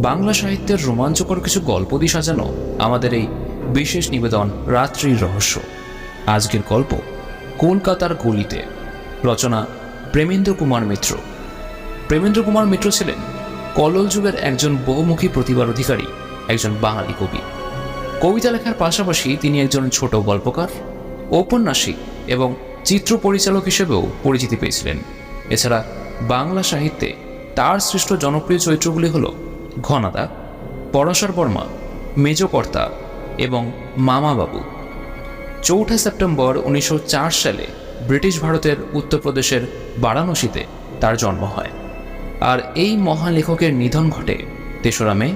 বাংলা সাহিত্যের রোমাঞ্চকর কিছু গল্প দিয়ে সাজানো আমাদের এই বিশেষ নিবেদন রাত্রির রহস্য। আজকের গল্প কলকাতার গলিতে। রচনা প্রেমেন্দ্র কুমার মিত্র। প্রেমেন্দ্র কুমার মিত্র ছিলেন কল্লোল যুগের একজন বহুমুখী প্রতিভার অধিকারী, একজন বাঙালি কবি। কবিতা লেখার পাশাপাশি তিনি একজন ছোট গল্পকার, ঔপন্যাসিক এবং চিত্র পরিচালক হিসেবেও পরিচিতি পেয়েছিলেন। এছাড়া বাংলা সাহিত্যে তার সৃষ্ট জনপ্রিয় চরিত্রগুলি হল ঘনাদা, পরাশর বর্মা, মেজকর্তা এবং মামাবাবু। 4 সেপ্টেম্বর 1904 সালে ব্রিটিশ ভারতের উত্তরপ্রদেশের বারাণসীতে তার জন্ম হয়। আর এই মহান লেখকের নিধন ঘটে 3রা মে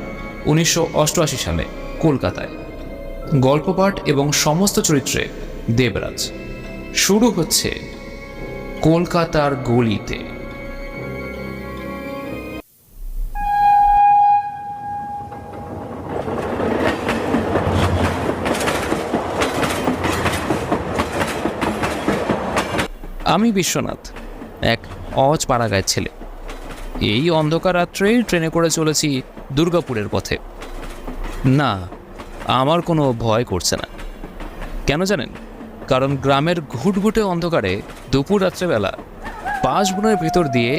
1988 সালে কলকাতায়। গল্পপাঠ এবং সমস্ত চরিত্রে দেবরাজ। শুরু হচ্ছে কলকাতার গলিতে। আমি বিশ্বনাথ, এক অজ পাড়াগাঁয়ের ছেলে। এই অন্ধকার রাত্রে ট্রেনে করে চলেছি দুর্গাপুরের পথে। না, আমার কোনো ভয় করছে না। কেন জানেন? কারণ গ্রামের ঘুটঘুটে অন্ধকারে দুপুর রাত্রেবেলা 5 বনের ভেতর দিয়ে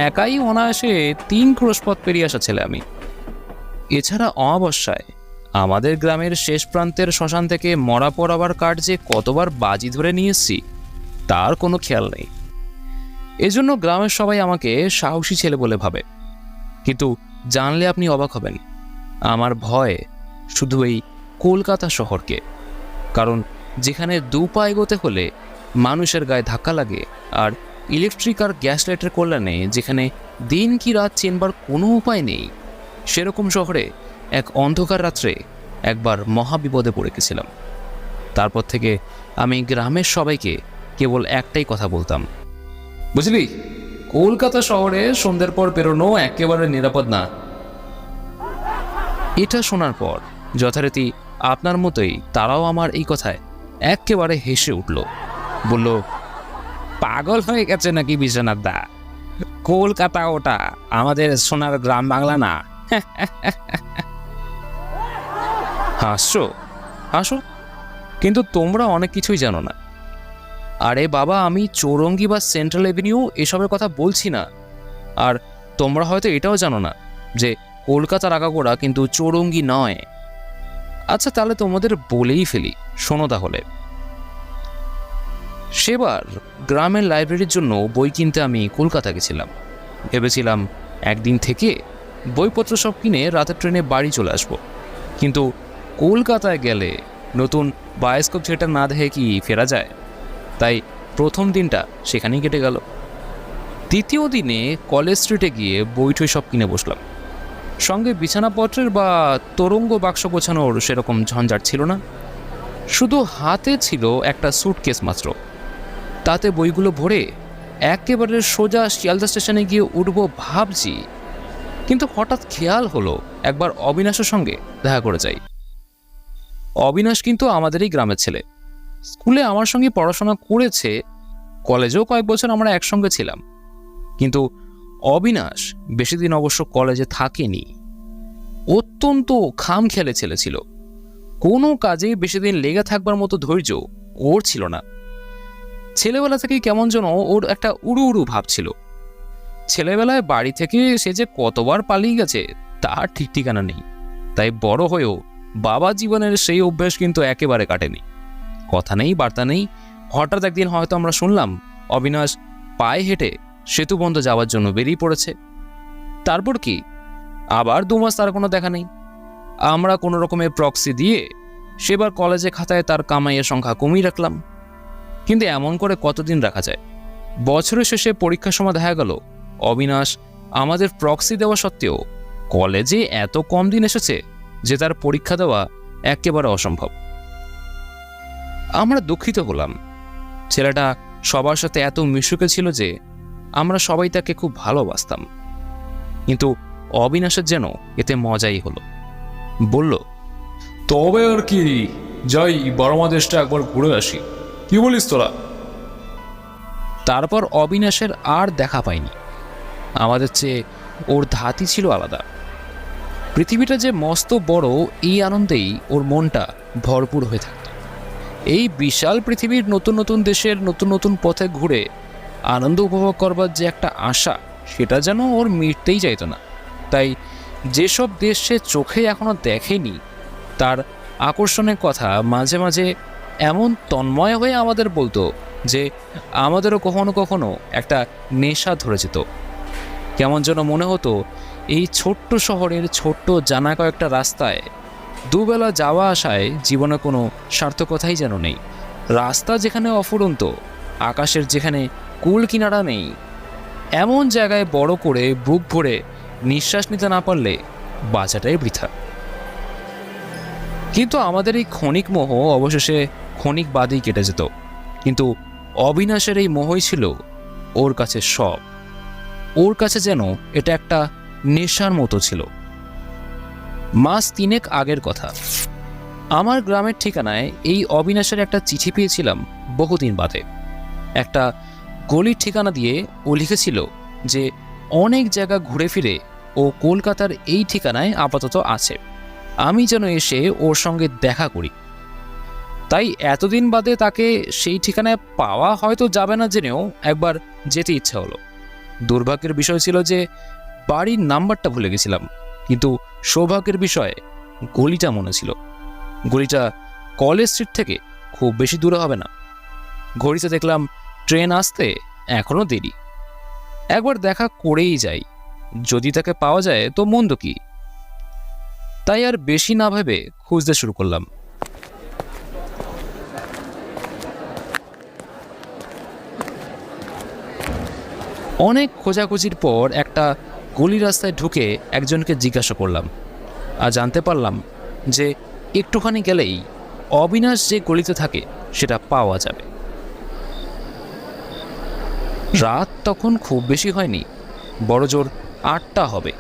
একাই অনায়াসে 3 ক্রোশপথ পেরিয়ে আসা ছেলে আমি। এছাড়া অমাবস্যায় আমাদের গ্রামের শেষ প্রান্তের শ্মশান থেকে মরা পড়াবার কাঠ যে কতবার বাজি ধরে নিয়ে এসেছি তার কোনো খেয়াল নেই। এজন্য গ্রামের সবাই আমাকে সাহসী ছেলে বলে ভাবে। কিন্তু জানলে আপনি অবাক হবেন, আমার ভয় শুধু এই কলকাতা শহরকে। কারণ যেখানে 2 পা এগোতে হলে মানুষের গায়ে ধাক্কা লাগে, আর ইলেকট্রিক আর গ্যাস লাইটের কল্যাণে যেখানে দিন কি রাত চেনবার কোনো উপায় নেই, সেরকম শহরে এক অন্ধকার রাত্রে একবার মহাবিপদে পড়ে গেছিলাম। তারপর থেকে আমি গ্রামের সবাইকে কেবল একটাই কথা বলতাম, বুঝলি, কলকাতা শহরে সন্ধ্যের পর বেরোনো একেবারে নিরাপদ না। এটা শোনার পর যথারীতি আপনার মতোই তারাও আমার এই কথায় একেবারে হেসে উঠল। বলল, পাগল হয়ে গেছে নাকি বিশ্বনাথ দা? কলকাতা ওটা আমাদের সোনার গ্রাম বাংলা না। হাসছো? হাসো, কিন্তু তোমরা অনেক কিছুই জানো না। আরে বাবা, আমি চৌরঙ্গি বা সেন্ট্রাল এভিনিউ এসবের কথা বলছি না। আর তোমরা হয়তো এটাও জানো না যে কলকাতার আগাগোড়া কিন্তু চৌরঙ্গি নয়। আচ্ছা, তাহলে তোমাদের বলেই ফেলি, শোনো তাহলে। সেবার গ্রামের লাইব্রেরির জন্য বই কিনতে আমি কলকাতা গেছিলাম। ভেবেছিলাম একদিন থেকে বইপত্র সব কিনে রাতের ট্রেনে বাড়ি চলে আসব। কিন্তু কলকাতায় গেলে নতুন বায়োস্কোপ থিয়েটার না দেখে কি ফেরা যায়? তাই প্রথম দিনটা সেখানেই কেটে গেল। দ্বিতীয় দিনে কলেজ স্ট্রিটে গিয়ে বইটই সব কিনে বসলাম। সঙ্গে বিছানাপত্রের বা তরঙ্গ বাক্স গোছানোর সেরকম ঝঞ্ঝাট ছিল না। শুধু হাতে ছিল একটা স্যুটকেস মাত্র। তাতে বইগুলো ভরে একেবারে সোজা শিয়ালদা স্টেশনে গিয়ে উঠবো ভাবছি। কিন্তু হঠাৎ খেয়াল হলো একবার অবিনাশের সঙ্গে দেখা করে যাই। অবিনাশ কিন্তু আমাদেরই গ্রামের ছেলে। স্কুলে আমার সঙ্গে পড়াশোনা করেছে, কলেজেও কয়েক বছর আমরা একসঙ্গে ছিলাম। কিন্তু অবিনাশ বেশি দিন অবশ্য কলেজে থাকেনি। অত্যন্ত খামখেয়ালে ছেলে ছিল। কোনো কাজে বেশি দিন লেগে থাকবার মতো ধৈর্য ওর ছিল না। ছেলেবেলা থেকেই কেমন যেন ওর একটা উড়ু উড়ু ভাব ছিল। ছেলেবেলায় বাড়ি থেকে সে যে কতবার পালিয়ে গেছে তার ঠিক ঠিকানা নেই। তাই বড় হয়েও বাবা জীবনের সেই অভ্যাস কিন্তু একেবারে কাটেনি। কথা নেই, বার্তা নেই। হঠাৎ একদিন হয়তো আমরা শুনলাম অবিনাশ পায়ে হেঁটে সেতুবন্ধ যাওয়ার জন্য বেরিয়ে পড়েছে। তারপর কি, আবার 2 মাস তার কোনো দেখা নেই। আমরা কোনো রকমের প্রক্সি দিয়ে সেবার কলেজে খাতায় তার কামাইয়ের সংখ্যা কমিয়ে রাখলাম। কিন্তু এমন করে কতদিন রাখা যায়? বছরের শেষে পরীক্ষার সময় দেখা গেল অবিনাশ আমাদের প্রক্সি দেওয়া সত্ত্বেও কলেজে এত কম দিন এসেছে যে তার পরীক্ষা দেওয়া একেবারে অসম্ভব। আমরা দুঃখিত হলাম। ছেলেটা সবার সাথে এত মিশুকে ছিল যে আমরা সবাই তাকে খুব ভালোবাসতাম। কিন্তু অবিনাশের যেন এতে মজাই হলো। বলল, তবে আর কি, যাই বারমা দেশটা একবার ঘুরে আসি। কি বলিস তোরা? তারপর অবিনাশের আর দেখা পাইনি। আমাদের চেয়ে ওর ধাতি ছিল আলাদা। পৃথিবীটা যে মস্ত বড়, এই আনন্দেই ওর মনটা ভরপুর হয়ে থাকত। এই বিশাল পৃথিবীর নতুন নতুন দেশের নতুন নতুন পথে ঘুরে আনন্দ উপভোগ করবার যে একটা আশা, সেটা যেন ওর মিটতেই চাইতো না। তাই যেসব দেশ সে চোখে এখনো দেখেনি, তার আকর্ষণের কথা মাঝে মাঝে এমন তন্ময় হয়ে আমাদের বলতো যে আমাদেরও কখনো কখনো একটা নেশা ধরে যেত। কেমন যেন মনে হতো এই ছোট্ট শহরের ছোট্ট জানা কয়েকটা রাস্তায় দুবেলা যাওয়া আসায় জীবনে কোনো সার্থকতাই যেন নেই। রাস্তা যেখানে অফুরন্ত, আকাশের যেখানে কুল কিনারা নেই, এমন জায়গায় বড় করে বুক ভরে নিঃশ্বাস নিতে না পারলে বাঁচাটাই বৃথা। কিন্তু আমাদের এই ক্ষণিক মোহ অবশেষে ক্ষণিক বাদেই কেটে যেত। কিন্তু অবিনাশের এই মোহই ছিল ওর কাছে সব। ওর কাছে যেন এটা একটা নেশার মতো ছিল। মাস 3 আগের কথা। আমার গ্রামের ঠিকানায় এই অবিনাশের একটা চিঠি পেয়েছিলাম বহুদিন বাদে। একটা গলির ঠিকানা দিয়ে ও লিখেছিল যে অনেক জায়গা ঘুরে ফিরে ও কলকাতার এই ঠিকানায় আপাতত আছে, আমি যেন এসে ওর সঙ্গে দেখা করি। তাই এতদিন বাদে তাকে সেই ঠিকানায় পাওয়া হয়তো যাবে না জেনেও একবার যেতে ইচ্ছা হলো। দুর্ভাগ্যের বিষয় ছিল যে বাড়ির নাম্বারটা ভুলে গেছিলাম, কিন্তু সৌভাগ্যের বিষয়ে গলিটা মনে ছিল। গলিটা কলেজ স্ট্রিট থেকে খুব বেশি দূরে হবে না। ঘড়িতে দেখলাম ট্রেন আসতে এখনো দেরি। একবার দেখা করেই যাই, যদি তাকে পাওয়া যায় তো মন্দ কি। তাই আর বেশি না ভেবে খুঁজতে শুরু করলাম। অনেক খোঁজাখুঁজির পর একটা গলি রাস্তায় ঢুকে একজনকে জিজ্ঞাসা করলাম, আর জানতে পারলাম যে একটুখানি গেলেই অবিনাশ যে গলিতে থাকে সেটা পাওয়া যাবে। রাত তখন খুব বেশি হয়নি, বড়জোর 8টা হবে।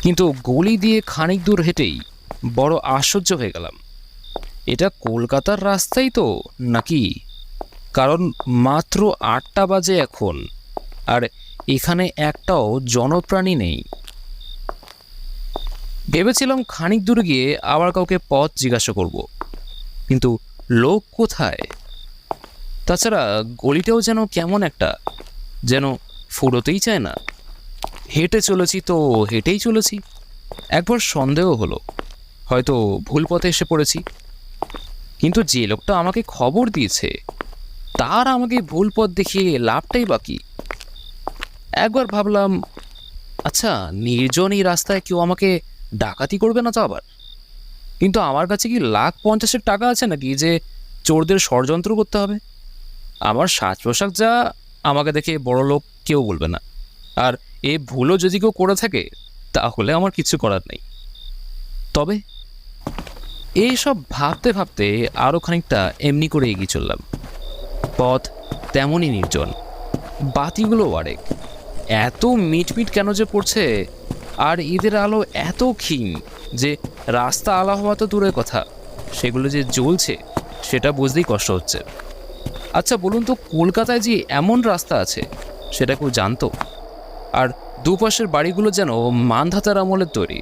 কিন্তু গলি দিয়ে খানিক দূর হেঁটেই বড় আশ্চর্য হয়ে গেলাম। এটা কলকাতার রাস্তাই তো নাকি? কারণ মাত্র 8টা বাজে এখন, আর এখানে একটাও জনপ্রাণী নেই। ভেবেছিলাম খানিক দূরে গিয়ে আবার কাউকে পথ জিজ্ঞাসা করব, কিন্তু লোক কোথায়? তাছাড়া গলিটাও যেন কেমন একটা, যেন ফুরোতেই চায় না। হেঁটে চলেছি তো হেঁটেই চলেছি। একবার সন্দেহ হলো হয়তো ভুল পথে এসে পড়েছি, কিন্তু যে লোকটা আমাকে খবর দিয়েছে তার আমাকে ভুল পথ দেখিয়ে লাভটাই বাকি। একবার ভাবলাম, আচ্ছা নির্জন এই রাস্তায় কেউ আমাকে ডাকাতি করবে না তো আবার? কিন্তু আমার কাছে কি 1,50,000 টাকা আছে নাকি যে চোরদের ষড়যন্ত্র করতে হবে? আমার সাজ পোশাক যা, আমাকে দেখে বড় লোক কেউ বলবে না। আর এ ভুলও যদি কেউ করে থাকে তাহলে আমার কিছু করার নেই। তবে এইসব ভাবতে ভাবতে আরও খানিকটা এমনি করে এগিয়ে চললাম। পথ তেমনই নির্জন, বাতিগুলো আরেক। এত মিটমিট কেন যে পড়ছে, আর ঈদের আলো এত ক্ষীণ যে রাস্তা আলো হওয়া তো দূরের কথা, সেগুলো যে জ্বলছে সেটা বুঝতেই কষ্ট হচ্ছে। আচ্ছা বলুন তো, কলকাতায় যে এমন রাস্তা আছে সেটা কেউ জানতো? আর দুপাশের বাড়িগুলো যেন মানধাতার আমলের তৈরি।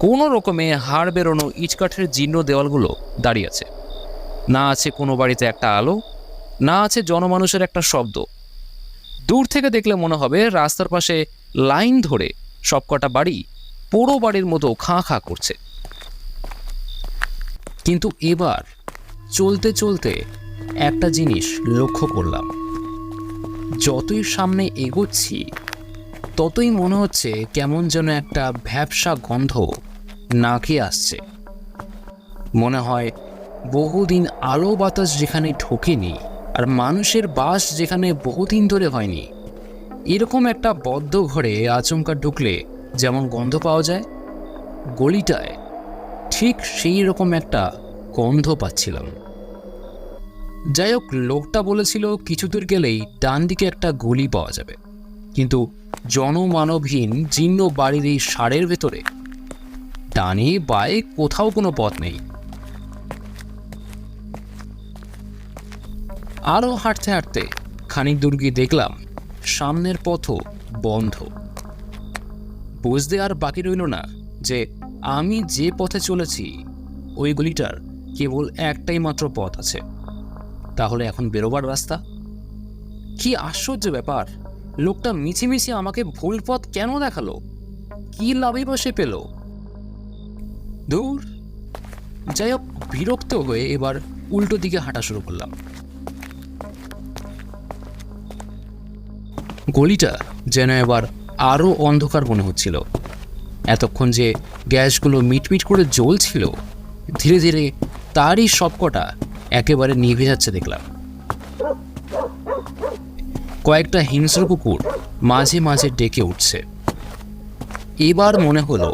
কোনো রকমে হাড় বেরোনো ইটকাঠের জীর্ণ দেওয়ালগুলো দাঁড়িয়ে আছে। না আছে কোনো বাড়িতে একটা আলো, না আছে জনমানুষের একটা শব্দ। দূর থেকে দেখলে মনে হবে রাস্তার পাশে লাইন ধরে সবকটা বাড়ি পোড়ো বাড়ির মতো খাঁ খাঁ করছে। কিন্তু এবার চলতে চলতে একটা জিনিস লক্ষ্য করলাম, যতই সামনে এগোচ্ছি ততই মনে হচ্ছে কেমন যেন একটা ভ্যাপসা গন্ধ নাকে আসছে। মনে হয় বহুদিন আলো বাতাস যেখানে ঢোকেনি আর মানুষের বাস যেখানে বহুদিন ধরে হয়নি, এরকম একটা বদ্ধ ঘরে আচমকা ঢুকলে যেমন গন্ধ পাওয়া যায়, গলিটায় ঠিক সেই রকম একটা গন্ধ পাচ্ছিলাম। যাই হোক, লোকটা বলেছিল কিছু দূর গেলেই ডান দিকে একটা গলি পাওয়া যাবে, কিন্তু জনমানবহীন জীর্ণ বাড়ির এই সারের ভেতরে ডানে বায়ে কোথাও কোনো পথ নেই। আরও হাঁটতে হাঁটতে খানিক দূর গিয়ে দেখলাম সামনের পথও বন্ধ। বুঝতে আর বাকি রইল না যে আমি যে পথে চলেছি ওই গলিটার কেবল একটাই মাত্র পথ আছে। তাহলে এখন বেরোবার রাস্তা? কি আশ্চর্য ব্যাপার! লোকটা মিছিমিছি আমাকে ভুল পথ কেন দেখালো? কি লাভই বা সে পেল? দূর, যাই হোক, বিরক্ত হয়ে এবার উল্টো দিকে হাঁটা শুরু করলাম। গলিটা যেন এবার আরো অন্ধকার মনে হচ্ছিল। এতক্ষণ যে গ্যাসগুলো মিটমিট করে জ্বলছিল, ধীরে ধীরে তারই সবকটা একেবারে নিভে যাচ্ছে দেখলাম। কয়েকটা হিংস্র কুকুর মাঝে মাঝে ডেকে উঠছে। এবার মনে হলো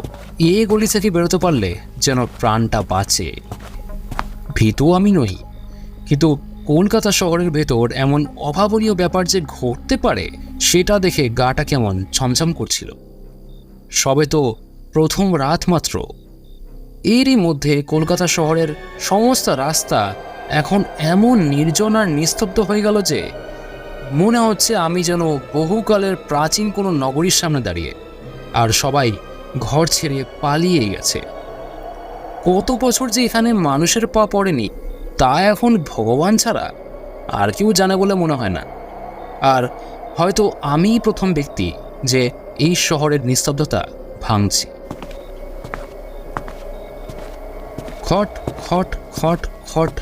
এ গলি থেকে বেরোতে পারলে যেন প্রাণটা বাঁচে। ভীতু আমি নই, কিন্তু কলকাতা শহরের ভেতর এমন অভাবনীয় ব্যাপার যে ঘটতে পারে সেটা দেখে গাটা কেমন ছমছম করছিল। সবে তো প্রথম রাত মাত্র, এরই মধ্যে কলকাতা শহরের সমস্ত রাস্তা এখন এমন নির্জন আর নিস্তব্ধ হয়ে গেল যে মনে হচ্ছে আমি যেন বহুকালের প্রাচীন কোনো নগরীর সামনে দাঁড়িয়ে, আর সবাই ঘর ছেড়ে পালিয়ে গেছে। কত বছর যে এখানে মানুষের পা পড়েনি তা এখন ভগবান ছাড়া আর কেউ জানে বলে মনে হয় না। আর হয়তো আমিই প্রথম ব্যক্তি যে এই শহরের নিস্তব্ধতা ভাঙছি। খট খট খট খট,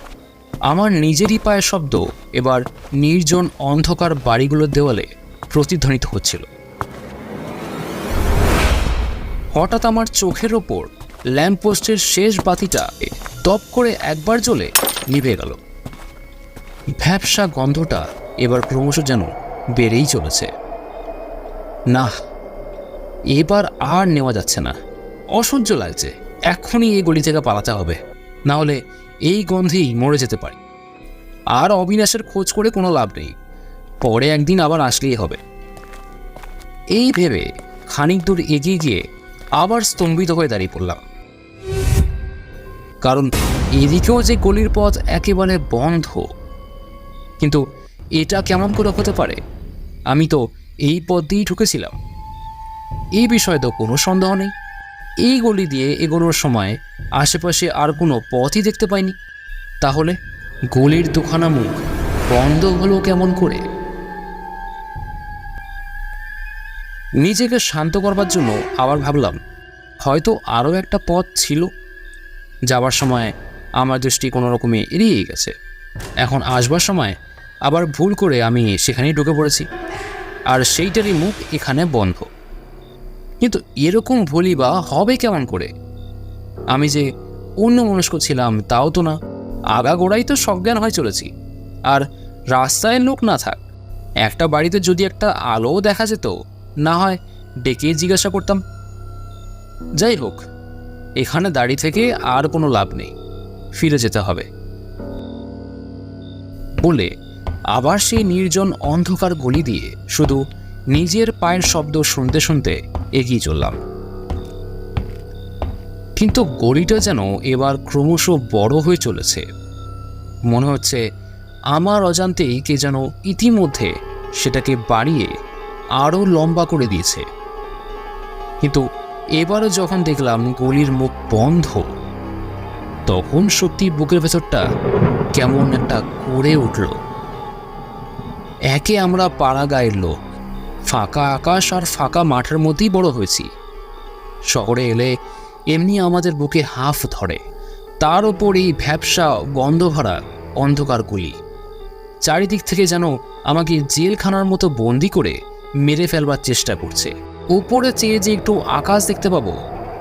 আমার নিজেরই পায়ের শব্দ এবার নির্জন অন্ধকার বাড়িগুলোর দেওয়ালে প্রতিধ্বনিত হচ্ছিল। হঠাৎ আমার চোখের ওপর ল্যাম্পপোস্টের শেষ বাতিটা টপ করে একবার জ্বলে নিভে গেল। ভ্যাপসা গন্ধটা এবার ক্রমশ যেন বেড়েই চলেছে। না, এবার আর নেওয়া যাচ্ছে না, অসহ্য লাগছে। এখনই এই গলি থেকে পালাতে হবে, না হলে এই গন্ধেই মরে যেতে পারি। আর অবিনাশের খোঁজ করে কোনো লাভ নেই, পরে একদিন আবার আসলেই হবে। এই ভেবে খানিক দূর এগিয়ে গিয়ে আবার স্তম্ভিত হয়ে দাঁড়িয়ে পড়লাম, কারণ এদিকেও যে গলির পথ একেবারে বন্ধ। কিন্তু এটা কেমন করে হতে পারে? আমি তো এই পথ দিয়েই ঢুকেছিলাম। এই বিষয়ে তো কোনো সন্দেহ নেই। এই গলি দিয়ে এগোনোর সময় আশেপাশে আর কোনো পথই দেখতে পাইনি। তাহলে গলির দুখানা মুখ বন্ধ হলো কেমন করে? নিজেকে শান্ত করবার জন্য আবার ভাবলাম হয়তো আরও একটা পথ ছিল। যাবার সময় আমার দৃষ্টি কোনো রকমে এড়িয়ে গেছে, এখন আসবার সময় আবার ভুল করে আমি সেখানেই ঢুকে পড়েছি, আর সেইটারই মুখ এখানে বন্ধ। কিন্তু এরকম ভুলই বা হবে কেমন করে? আমি যে অন্যমনস্ক ছিলাম তাও তো না, আগাগোড়াই তো সজ্ঞান হয়ে চলেছি। আর রাস্তায় লোক না থাক, একটা বাড়িতে যদি একটা আলোও দেখা যেত, না হয় ডেকে জিজ্ঞাসা করতাম। যাই হোক, এখানে দাঁড়িয়ে থেকে আর কোনো লাভ নেই, ফিরে যেতে হবে বলে আবার সেই নির্জন অন্ধকার গলি দিয়ে শুধু নিজের পায়ের শব্দ শুনতে শুনতে এগিয়ে চললাম। কিন্তু গলিটা যেন এবার ক্রমশ বড় হয়ে চলেছে। মনে হচ্ছে আমার অজান্তেই কে যেন ইতিমধ্যে সেটাকে বাড়িয়ে আরও লম্বা করে দিয়েছে। কিন্তু এবারও যখন দেখলাম গলির মুখ বন্ধ, তখন সত্যি বুকের ভেতরটা কেমন একটা করে উঠল। একে আমরা পাড়া গায়ের লোক, ফাঁকা আকাশ আর ফাঁকা মাঠের মধ্যেই বড় হয়েছি। শহরে এলে এমনি আমাদের বুকে হাঁফ ধরে, তার ওপর এই ভ্যাপসা গন্ধ ভরা অন্ধকার গলি চারিদিক থেকে যেন আমাকে জেলখানার মতো বন্দি করে মেরে ফেলবার চেষ্টা করছে। উপরে চেয়ে যে একটু আকাশ দেখতে পাবো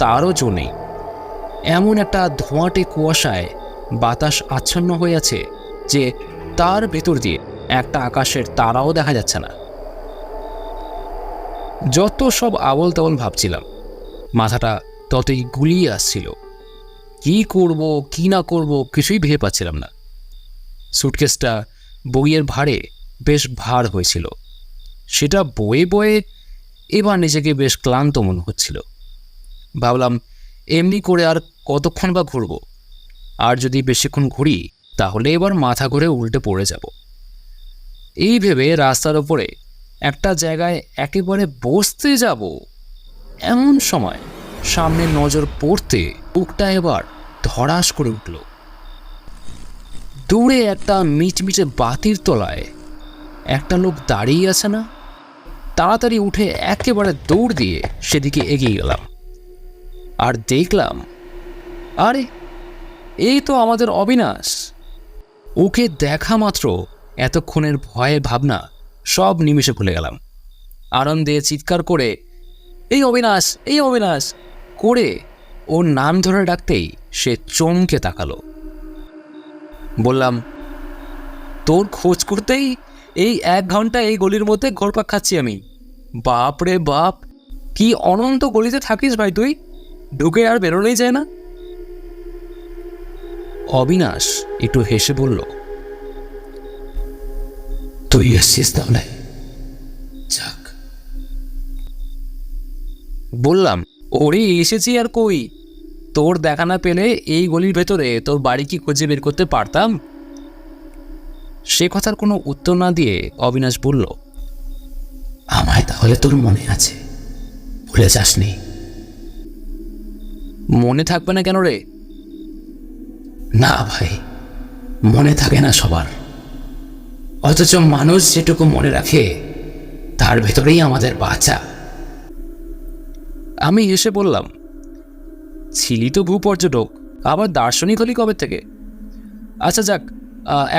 তারও জো নেই। এমন একটা ধোঁয়াটে কুয়াশায় বাতাস আচ্ছন্ন হয়ে আছে যে তার ভেতর দিয়ে একটা আকাশের তারাও দেখা যাচ্ছে না। যত সব আবল তাবল ভাবছিলাম, মাথাটা ততই গুলিয়ে আসছিল। কি করব কি না করব কিছুই ভেবে পাচ্ছিলাম না। সুটকেসটা বইয়ের ভারে বেশ ভার হয়েছিল, সেটা বয়ে বয়ে এবার নিজেকে বেশ ক্লান্ত মনে হচ্ছিল। ভাবলাম এমনি করে আর কতক্ষণ বা ঘুরব, আর যদি বেশিক্ষণ ঘুরি তাহলে এবার মাথা ঘুরে উল্টে পড়ে যাব। এই ভেবে রাস্তার ওপরে একটা জায়গায় একেবারে বসতে যাব, এমন সময় সামনে নজর পড়তে বুকটা এবার ধড়াস করে উঠল। দূরে একটা মিটমিটে বাতির তলায় একটা লোক দাঁড়িয়ে আছে না? তাড়াতাড়ি উঠে একেবারে দৌড় দিয়ে সেদিকে এগিয়ে গেলাম, আর দেখলাম, আরে এই তো আমাদের অবিনাশ। ওকে দেখা মাত্র এতক্ষণের ভয়ের ভাবনা সব নিমিষে ভুলে গেলাম। আনন্দে চিৎকার করে এই অবিনাশ, এই অবিনাশ করে ওর নাম ধরে ডাকতেই সে চমকে তাকালো। বললাম, তোর খোঁজ করতেই এই 1 ঘন্টা এই গলির মধ্যে ঘোরপাক খাচ্ছি আমি। বাপ রে বাপ, কি অনন্ত গলিতে থাকিস ভাই তুই, ঢুকে আর বেরোলেই যায় না। অবিনাশ একটু হেসে বলল, তুই এসছিস তাহলে, যাক। বললাম, ওরে এসেছি আর কই, তোর দেখা না পেলে এই গলির ভেতরে তোর বাড়ি কি খুঁজে বের করতে পারতাম? সে কথার কোনো উত্তর না দিয়ে অবিনাশ বলল, আমায় তাহলে তোর মনে আছে, ভুলে যাসনি? মনে থাকবে না কেন রে? না ভাই, মনে থাকে না সবার, অথচ মানুষ যেটুকু মনে রাখে তার ভেতরেই আমাদের বাঁচা। আমি এসে বললাম, ছিলি তো ভূপর্যটক, আবার দার্শনিক হলি কবে থেকে? আচ্ছা যাক,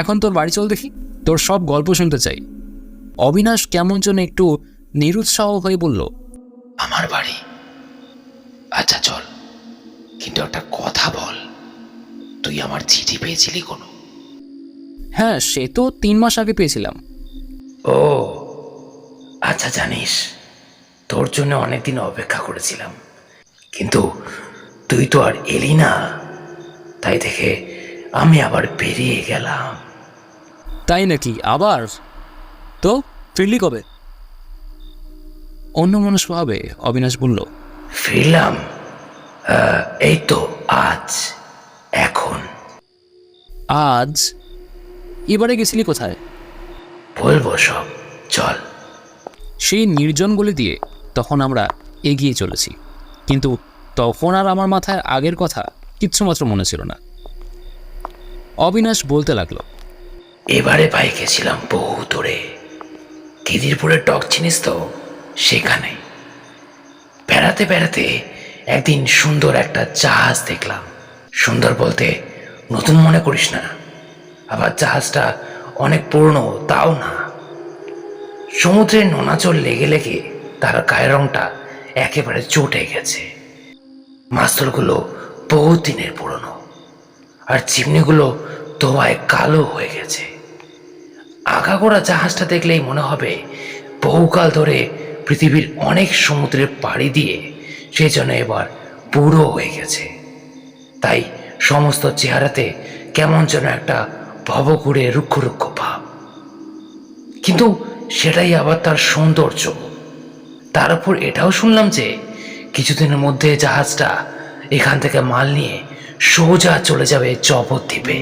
এখন তোর বাড়ি চল দেখি, তোর সব গল্প শুনতে চাই। অবিনাশ কেমন যেন একটু নিরুৎসাহ হয়ে বলল, আমার বাড়ি? আচ্ছা চল, কিন্তু একটা কথা বল, তুই আমার চিঠি পেয়েছিলি কোনো? হ্যাঁ, সে তো 3 মাস আগে পেয়েছিলাম। ও আচ্ছা, জানিস তোর জন্য অনেকদিন অপেক্ষা করেছিলাম, কিন্তু তুই তো আর এলি না, তাই দেখে আমি আবার বেরিয়ে গেলাম। তাই নাকি? আবার? তো ফিরলি কবে? অন্যমনস্কভাবে অবিনাশ বলল, ফিরলাম এই তো আজ, এখন। আজ? এবারে গেছিলি কোথায়? বলবো সব, চল। সেই নির্জন গলি দিয়ে তখন আমরা এগিয়ে চলেছি, কিন্তু তখন আর আমার মাথায় আগের কথা কিচ্ছুমাত্র মনে ছিল না। অবিনাশ বলতে লাগলো, এবারে পাই গেছিলাম বহু দূরে, খিদিরপুরের টক চিনিস তো, সেখানে বেড়াতে বেড়াতে একদিন সুন্দর একটা জাহাজ দেখলাম। সুন্দর বলতে নতুন মনে করিস না, আবার জাহাজটা অনেক পুরনো তাও না। সমুদ্রের নোনাচল লেগে লেগে তার গায়ের রংটা একেবারে চটে গেছে। মাস্তরগুলো বহু দিনের পুরনো, আর চিমনিগুলো ধোঁয়ায় কালো হয়ে গেছে। আগাগোড়া জাহাজটা দেখলেই মনে হবে বহুকাল ধরে পৃথিবীর অনেক সমুদ্রে পাড়ি দিয়ে সেই জন্য এবার বুড়ো হয়ে গেছে। তাই সমস্ত চেহারাতে কেমন যেন একটা ভবঘুরে রুক্ষ রুক্ষ ভাব, কিন্তু সেটাই আবার তার সৌন্দর্য। তার উপর এটাও শুনলাম যে কিছুদিনের মধ্যে জাহাজটা এখান থেকে মাল নিয়ে সোজা চলে যাবে জবদ্বীপে।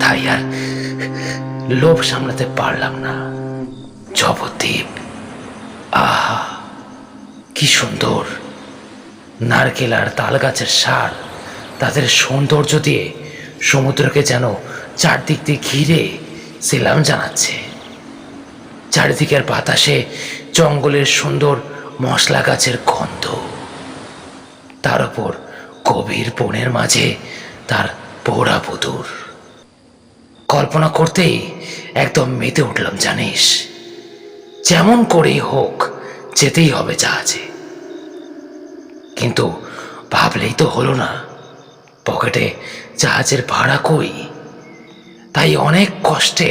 তাই আর লোভ সামলাতে পারলাম না। জবদ্বীপ, আহা কি সুন্দর! নারকেল আর তাল গাছের সার তাদের সৌন্দর্য দিয়ে সমুদ্রকে যেন চারদিক দিয়ে ঘিরে সেলাম জানাচ্ছে। চারিদিকের বাতাসে জঙ্গলের সুন্দর মশলা গাছের গন্ধ, তার উপর গভীর বনের মাঝে তার পোড়া বুদুর। কল্পনা করতেই একদম মেতে উঠলাম জানিস। যেমন করেই হোক যেতেই হবে জাহাজে, কিন্তু ভাবলেই তো হলো না, পকেটে জাহাজের ভাড়া কই। তাই অনেক কষ্টে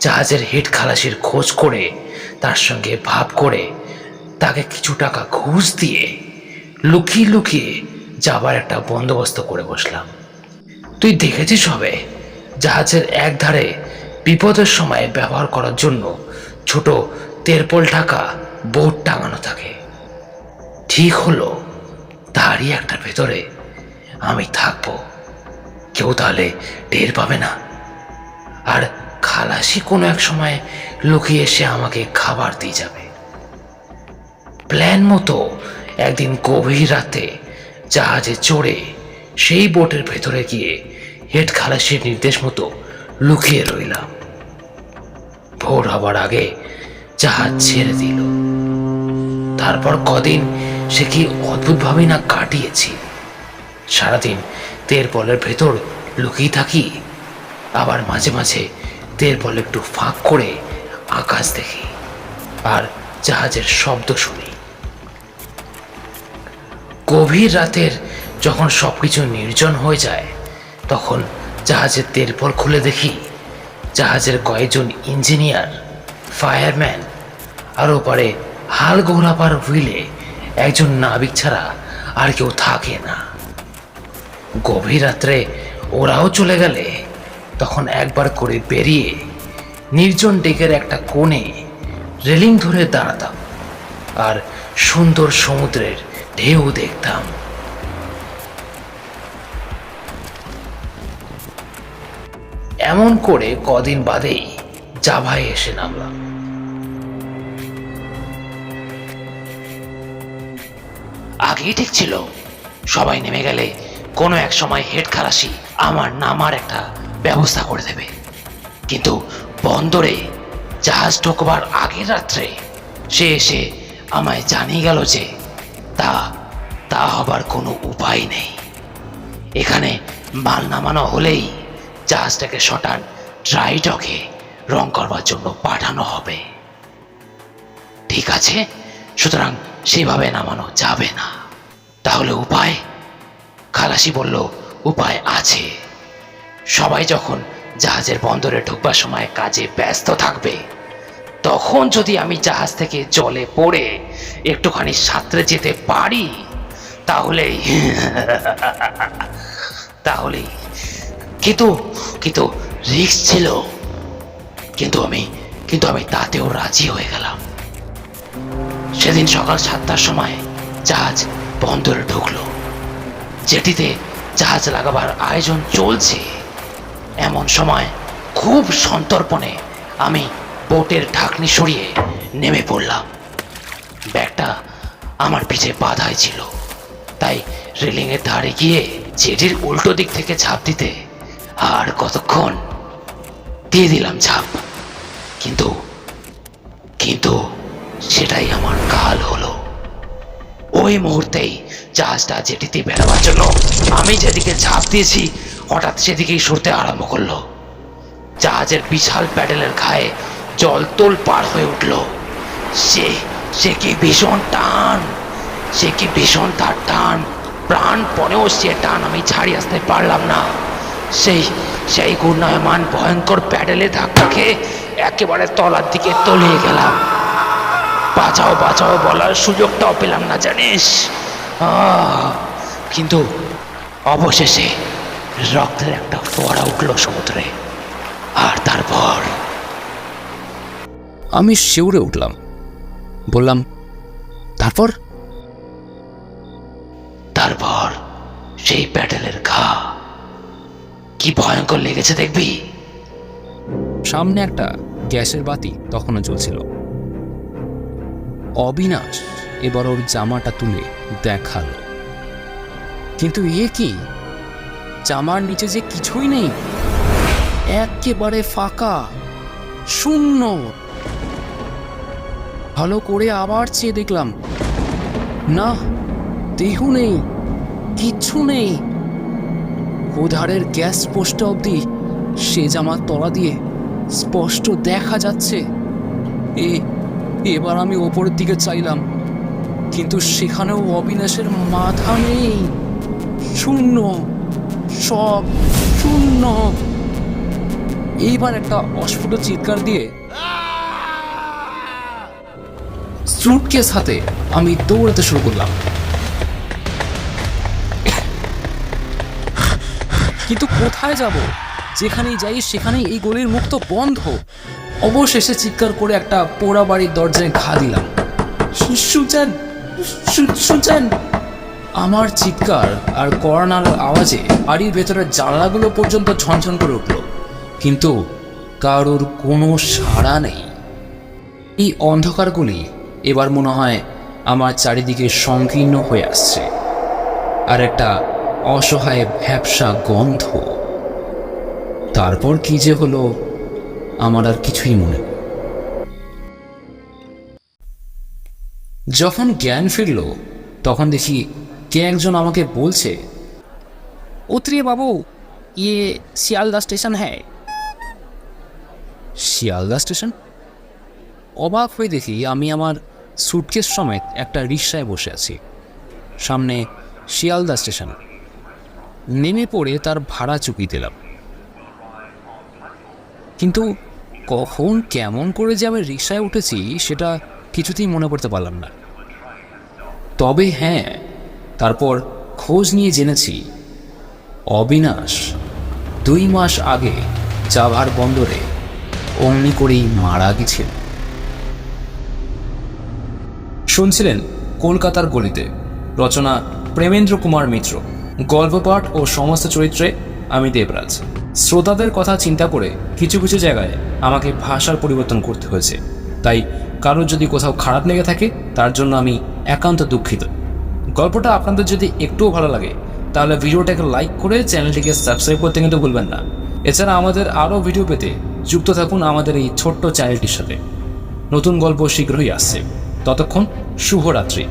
জাহাজের হেড খালাসির খোঁজ করে তার সঙ্গে ভাব করে তাকে কিছু টাকা ঘুষ দিয়ে লুকিয়ে লুকিয়ে যাবার একটা বন্দোবস্ত করে বসলাম। তুই দেখেছিস হবে, জাহাজের একধারে বিপদের সময় ব্যবহার করার জন্য ছোট তেরপল ঢাকা বোট টাঙানো থাকে। ঠিক হলো, তারই একটা ভেতরে আমি থাকবো, কেউ তাহলে টের পাবে না। আর খালাসি কোনো এক সময় লুকিয়ে এসে আমাকে খাবার দিয়ে যাবে। প্ল্যান মতো একদিন গভীর রাতে জাহাজে চড়ে সেই বোটের ভেতরে গিয়ে হেড খালাসির নির্দেশ মতো লুকিয়ে রইলাম। ভোর হবার আগে জাহাজ ছেড়ে দিল। তারপর কদিন সে কি অদ্ভুতভাবে না কাটিয়েছি। সারাদিন তেরপলের ভেতর লুকিয়ে থাকি, আবার মাঝে মাঝে তেরপল একটু ফাঁক করে আকাশ দেখি আর জাহাজের শব্দ শুনি। গভীর রাতের যখন সবকিছু নির্জন হয়ে যায়, তখন জাহাজের তেরপল খুলে দেখি জাহাজের কয়েকজন ইঞ্জিনিয়ার, ফায়ারম্যান আর ওপারে হাল ঘোরাবার হুইলে একজন নাবিক ছাড়া আর কেউ থাকে না। গভীর রাত্রে ওরাও চলে গেলে তখন একবার করে বেরিয়ে নির্জন ডেকের একটা কোণে রেলিং ধরে দাঁড়াতাম আর সুন্দর সমুদ্রের ঢেউ দেখতাম। এমন করে কদিন বাদেই জাভায় এসে নামলাম। আগেই ঠিক ছিল সবাই নেমে গেলে কোনো এক সময় হেড খালাসি আমার নামার একটা ব্যবস্থা করে দেবে, কিন্তু বন্দরে জাহাজ ঢোকবার আগের রাত্রে সে এসে আমায় জানিয়ে গেল যে তা হবার কোনো উপায় নেই। এখানে মাল নামানো হলেই জাহাজটাকে শটান ড্রাই ডকে রং করবার জন্য পাঠানো হবে। ঠিক আছে, সুতরাং সেভাবে নামানো যাবে না। তাহলে উপায়? খালাসি বলল, উপায় আছে। সবাই যখন জাহাজের বন্দরে ঢুকবার সময় কাজে ব্যস্ত থাকবে, তখন যদি আমি জাহাজ থেকে জলে পড়ে একটুখানি সাঁতরে যেতে পারি, তাহলেই তাহলেই কিন্তু রিস্ক ছিল, কিন্তু আমি তাতেও রাজি হয়ে গেলাম। সেদিন সকাল 7টার সময় জাহাজ বন্দরে ঢুকলো। জেটিতে জাহাজ লাগাবার আয়োজন চলছে। এমন সময় খুব সন্তর্পণে আমি বোটের ঢাকনি সরিয়ে নেমে পড়লাম। ব্যাগটা আমার পিঠে বাঁধাই ছিল, তাই রেলিংয়ের ধারে গিয়ে জেটির উল্টো দিক থেকে ঝাঁপ দিতে আর কতক্ষণ, দিয়ে দিলাম ঝাঁপ। কিন্তু সেটাই আমার কাল হলো। ওই মুহূর্তেই জাহাজটা জেটিতে বেরোবার জন্য আমি যেদিকে ঝাঁপ দিয়েছি, হঠাৎ সেদিকেই সরতে আরম্ভ করলো। জাহাজের বিশাল প্যাডেলের ঘায়ে জল তোল পার হয়ে উঠল। সে কি ভীষণ টান, তার টান। প্রাণ পণেও সে টান আমি ছাড়িয়ে আসতে পারলাম না। সেই ঘূর্ণায়মান ভয়ঙ্কর প্যাডেলে ধাক্কা খেয়ে একেবারে তলার দিকে তলিয়ে গেলাম। বাঁচাও বলার সুযোগটাও পেলাম না, জানিস। কিন্তু অবশেষে রক্তের একটা ফোয়ারা উঠল সমুদ্রে। আর তারপর আমি শিউরে উঠলাম, বললাম, তারপর সেই প্যাডেলের ঘা কি ভয়ঙ্কর লেগেছে দেখবি। সামনে একটা গ্যাসের বাতি তখনও জ্বলছিল। অবিনাশ এবার ওর জামাটা তুলে দেখালো, কিন্তু এ কি, জামার নিচে যে কিছুই নেই, একেবারে ফাঁকা, শূন্য। ভালো করে আবার চেয়ে দেখলাম, না, দেহ নেই, কিচ্ছু নেই। ওধারের গ্যাস পোস্টটা অবধি সে জামার তলা দিয়ে স্পষ্ট দেখা যাচ্ছে। এবার আমি ওপরের দিকে চাইলাম, কিন্তু সেখানেও অবিনাশের মাথা নেই, শূন্য, সব শূন্য। এইবার একটা অস্ফুট চিৎকার দিয়ে স্যুটকেস হাতে আমি দৌড়াতে শুরু করলাম। কিন্তু কোথায় যাব? যেখানেই যাই সেখানেই এই গলির মুখ তো বন্ধ। অবশেষে চিৎকার করে একটা পোড়া বাড়ির দরজায় ঘা দিলাম। সুচান! আমার চিৎকার আর কড়ানার আওয়াজে বাড়ির ভেতরের জানলাগুলো পর্যন্ত ঝনঝন করে উঠল। কিন্তু কারোর কোনো সাড়া নেই। এই অন্ধকারগুলি এবার মনে হয় আমার চারিদিকে সংকীর্ণ হয়ে আসছে, আর একটা অসহায় ভ্যাপসা গন্ধ। তারপর কি যে হলো আমার আর কিছুই মনে নেই। যখন জ্ঞান ফিরল তখন দেখি কে একজন আমাকে বলছে, উতরিয়ে বাবু, ইয়ে শিয়ালদা স্টেশন হ্যাঁ। শিয়ালদা স্টেশন? অবাক হয়ে দেখি আমি আমার সুটকেস সমেত একটা রিকশায় বসে আছি। সামনে শিয়ালদা স্টেশন। নেমে পড়ে তার ভাড়া চুকিয়ে দিলাম। কিন্তু কখন কেমন করে যে আমি রিকশায় উঠেছি সেটা কিছুতেই মনে করতে পারলাম না। তবে হ্যাঁ, তারপর খোঁজ নিয়ে জেনেছি অবিনাশ 2 মাস আগে জাভার বন্দরে অমনি করেই মারা গেছিল। শুনছিলেন কলকাতার গলিতে, রচনা প্রেমেন্দ্র কুমার মিত্র, গল্পপাঠ ও সমস্ত চরিত্রে আমি দেবরাজ। শ্রোতাদের কথা চিন্তা করে কিছু কিছু জায়গায় আমাকে ভাষার পরিবর্তন করতে হয়েছে, তাই কারোর যদি কোথাও খারাপ লেগে থাকে তার জন্য আমি একান্ত দুঃখিত। গল্পটা আপনাদের যদি একটুও ভালো লাগে তাহলে ভিডিওটাকে লাইক করে চ্যানেলটিকে সাবস্ক্রাইব করতে কিন্তু ভুলবেন না। এছাড়া আমাদের আরও ভিডিও পেতে যুক্ত থাকুন আমাদের এই ছোট্ট চ্যানেলটির সাথে। নতুন গল্প শীঘ্রই আসছে। ততক্ষণ শুভরাত্রি।